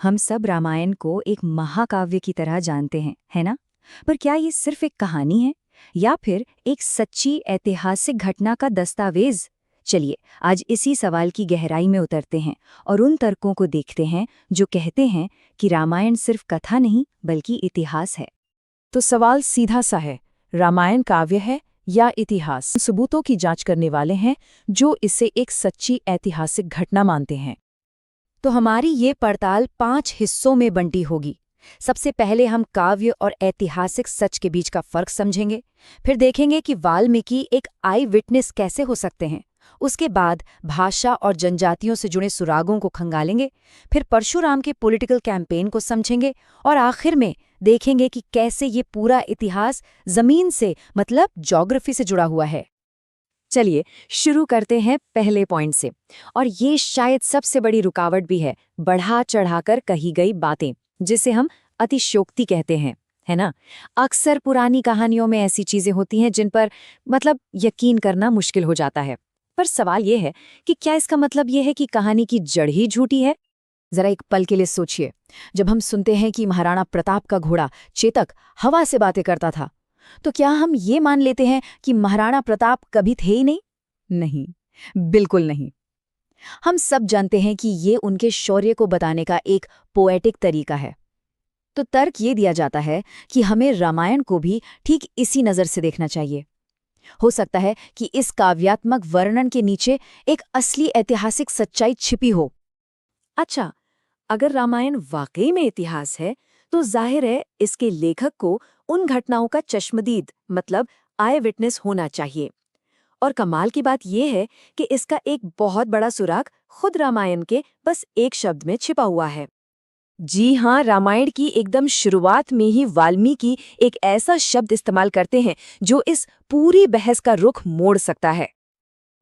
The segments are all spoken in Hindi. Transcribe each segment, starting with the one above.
हम सब रामायण को एक महाकाव्य की तरह जानते हैं, है ना? पर क्या ये सिर्फ एक कहानी है या फिर एक सच्ची ऐतिहासिक घटना का दस्तावेज? चलिए आज इसी सवाल की गहराई में उतरते हैं और उन तर्कों को देखते हैं जो कहते हैं कि रामायण सिर्फ कथा नहीं बल्कि इतिहास है। तो सवाल सीधा सा है, रामायण काव्य है या इतिहास? सबूतों की जांच करने वाले हैं जो इसे एक सच्ची ऐतिहासिक घटना मानते हैं। तो हमारी ये पड़ताल 5 हिस्सों में बंटी होगी। सबसे पहले हम काव्य और ऐतिहासिक सच के बीच का फर्क समझेंगे, फिर देखेंगे कि वाल्मीकि एक आई विटनेस कैसे हो सकते हैं। उसके बाद भाषा और जनजातियों से जुड़े सुरागों को खंगालेंगे, फिर परशुराम के पॉलिटिकल कैंपेन को समझेंगे और आखिर में देखेंगे कि कैसे ये पूरा इतिहास जमीन से मतलब ज्योग्राफी से जुड़ा हुआ है। चलिए शुरू करते हैं पहले पॉइंट से, और ये शायद सबसे बड़ी रुकावट भी है, बढ़ा चढ़ाकर कही गई बातें, जिसे हम अतिशयोक्ति कहते हैं, है ना? अक्सर पुरानी कहानियों में ऐसी चीजें होती हैं जिन पर यकीन करना मुश्किल हो जाता है। पर सवाल ये है कि क्या इसका मतलब ये है कि कहानी की जड़ ही झूठी है? जरा एक पल के लिए सोचिए, जब हम सुनते हैं कि महाराणा प्रताप का घोड़ा चेतक हवा से बातें करता था, तो क्या हम ये मान लेते हैं कि महाराणा प्रताप कभी थे ही नहीं? नहीं, बिल्कुल नहीं। हम सब जानते हैं कि ये उनके शौर्य को बताने का एक पोएटिक तरीका है। तो तर्क ये दिया जाता है कि हमें रामायण को भी ठीक इसी नज़र से देखना चाहिए। हो सकता है कि इस काव्यात्मक वर्णन के नीचे एक असली ऐतिहासिक सच्चाई छिपी हो। अच्छा, अगर रामायण वाकई में इतिहास है, तो जाहिर है इसके लेखक को उन घटनाओं का चश्मदीद मतलब आई विटनेस होना चाहिए। और कमाल की बात यह है कि इसका एक बहुत बड़ा सुराग खुद रामायण के बस एक शब्द में छिपा हुआ है। जी हाँ, रामायण की एकदम शुरुआत में ही वाल्मीकि एक ऐसा शब्द इस्तेमाल करते हैं जो इस पूरी बहस का रुख मोड़ सकता है,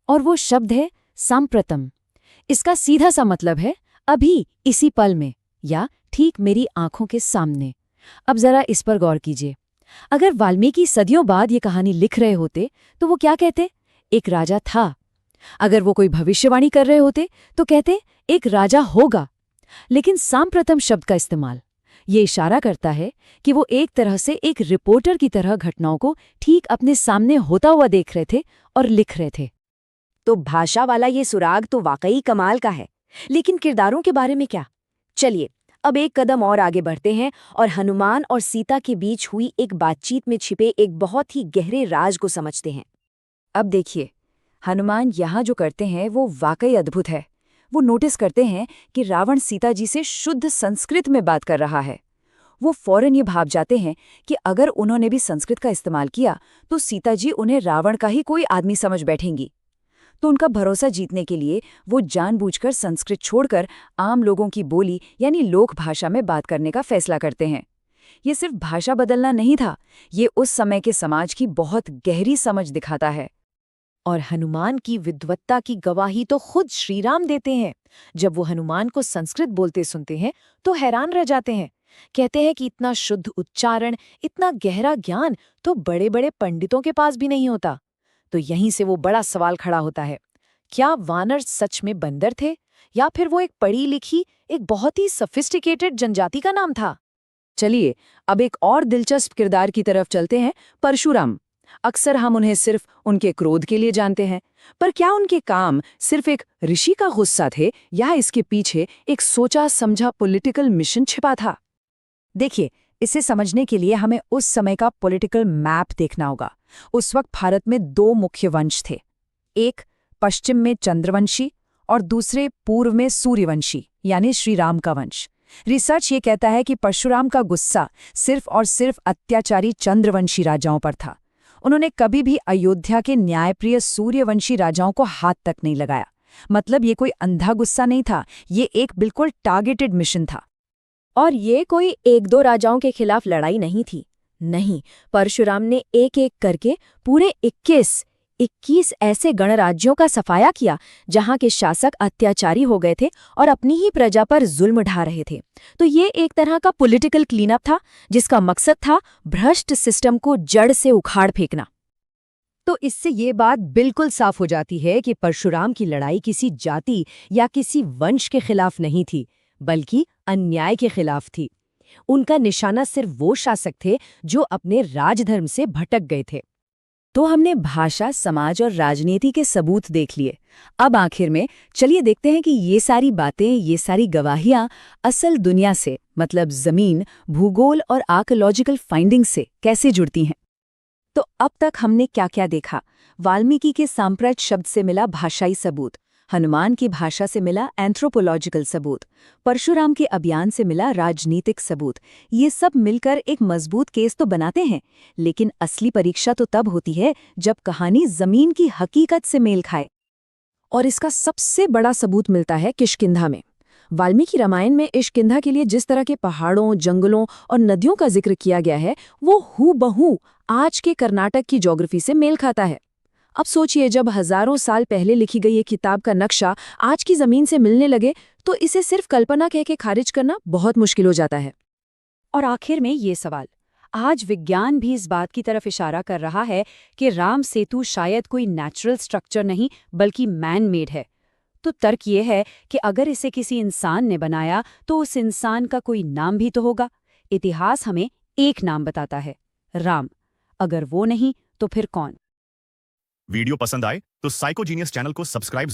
और वो शब्द है सांप्रतम। इसका सीधा सा मतलब है अभी, इसी पल में, या ठीक मेरी आंखों के सामने। अब जरा इस पर गौर कीजिए। अगर वाल्मीकि सदियों बाद ये कहानी लिख रहे होते तो वो क्या कहते? एक राजा था। अगर वो कोई भविष्यवाणी कर रहे होते तो कहते एक राजा होगा। लेकिन सांप्रतम शब्द का इस्तेमाल ये इशारा करता है कि वो एक तरह से एक रिपोर्टर की तरह घटनाओं को ठीक अपने सामने होता हुआ देख रहे थे और लिख रहे थे। तो भाषा वाला ये सुराग तो वाकई कमाल का है, लेकिन किरदारों के बारे में क्या? चलिए अब एक कदम और आगे बढ़ते हैं और हनुमान और सीता के बीच हुई एक बातचीत में छिपे एक बहुत ही गहरे राज को समझते हैं। अब देखिए, हनुमान यहाँ जो करते हैं वो वाकई अद्भुत है। वो नोटिस करते हैं कि रावण सीता जी से शुद्ध संस्कृत में बात कर रहा है। वो फौरन ये भाप जाते हैं कि अगर उन्होंने भी संस्कृत का इस्तेमाल किया तो सीता जी उन्हें रावण का ही कोई आदमी समझ बैठेंगी। तो उनका भरोसा जीतने के लिए वो जानबूझकर संस्कृत छोड़कर आम लोगों की बोली यानी लोक भाषा में बात करने का फैसला करते हैं। ये सिर्फ भाषा बदलना नहीं था, ये उस समय के समाज की बहुत गहरी समझ दिखाता है। और हनुमान की विद्वत्ता की गवाही तो खुद श्रीराम देते हैं। जब वो हनुमान को संस्कृत बोलते सुनते हैं तो हैरान रह जाते हैं। कहते हैं कि इतना शुद्ध उच्चारण, इतना गहरा ज्ञान तो बड़े बड़े पंडितों के पास भी नहीं होता। तो यहीं से वो बड़ा सवाल खड़ा होता है, क्या वानर सच में बंदर थे या फिर वो एक पढ़ी लिखी, एक बहुत ही सोफिस्टिकेटेड जनजाति का नाम था? चलिए अब एक और दिलचस्प किरदार की तरफ चलते हैं, परशुराम। अक्सर हम उन्हें सिर्फ उनके क्रोध के लिए जानते हैं, पर क्या उनके काम सिर्फ एक ऋषि का गुस्सा थे या इसके पीछे एक सोचा समझा पॉलिटिकल मिशन छिपा था? देखिए, इसे समझने के लिए हमें उस समय का पॉलिटिकल मैप देखना होगा। उस वक्त भारत में 2 मुख्य वंश थे, एक पश्चिम में चंद्रवंशी और दूसरे पूर्व में सूर्यवंशी यानी श्रीराम का वंश। रिसर्च ये कहता है कि परशुराम का गुस्सा सिर्फ और सिर्फ अत्याचारी चंद्रवंशी राजाओं पर था। उन्होंने कभी भी अयोध्या के न्यायप्रिय सूर्यवंशी राजाओं को हाथ तक नहीं लगाया। मतलब ये कोई अंधा गुस्सा नहीं था, ये एक बिल्कुल टारगेटेड मिशन था। और ये कोई 1-2 राजाओं के खिलाफ लड़ाई नहीं थी। नहीं, परशुराम ने एक एक करके पूरे 21 ऐसे गणराज्यों का सफाया किया जहां के शासक अत्याचारी हो गए थे और अपनी ही प्रजा पर जुल्म ढा रहे थे। तो ये एक तरह का पॉलिटिकल क्लीनअप था जिसका मकसद था भ्रष्ट सिस्टम को जड़ से उखाड़ फेंकना। तो इससे ये बात बिल्कुल साफ हो जाती है कि परशुराम की लड़ाई किसी जाति या किसी वंश के खिलाफ नहीं थी, बल्कि अन्याय के खिलाफ थी। उनका निशाना सिर्फ वो शासक थे जो अपने राजधर्म से भटक गए थे। तो हमने भाषा, समाज और राजनीति के सबूत देख लिए। अब आखिर में चलिए देखते हैं कि ये सारी बातें, ये सारी गवाहियां असल दुनिया से, मतलब जमीन, भूगोल और आर्कियोलॉजिकल फाइंडिंग से कैसे जुड़ती हैं। तो अब तक हमने क्या क्या देखा? वाल्मीकि के सांप्रत शब्द से मिला भाषाई सबूत, हनुमान की भाषा से मिला एंथ्रोपोलॉजिकल सबूत, परशुराम के अभियान से मिला राजनीतिक सबूत। ये सब मिलकर एक मजबूत केस तो बनाते हैं, लेकिन असली परीक्षा तो तब होती है जब कहानी जमीन की हकीकत से मेल खाए। और इसका सबसे बड़ा सबूत मिलता है किष्किंधा में। वाल्मीकि रामायण में किष्किंधा के लिए जिस तरह के पहाड़ों, जंगलों और नदियों का जिक्र किया गया है, वो हूबहू आज के कर्नाटक की ज्योग्राफी से मेल खाता है। अब सोचिए, जब हजारों साल पहले लिखी गई ये किताब का नक्शा आज की जमीन से मिलने लगे, तो इसे सिर्फ कल्पना कह के खारिज करना बहुत मुश्किल हो जाता है। और आखिर में ये सवाल, आज विज्ञान भी इस बात की तरफ इशारा कर रहा है कि राम सेतु शायद कोई नेचुरल स्ट्रक्चर नहीं बल्कि मैन मेड है। तो तर्क ये है कि अगर इसे किसी इंसान ने बनाया तो उस इंसान का कोई नाम भी तो होगा। इतिहास हमें एक नाम बताता है, राम। अगर वो नहीं तो फिर कौन? वीडियो पसंद आए तो साइकोजीनियस चैनल को सब्सक्राइब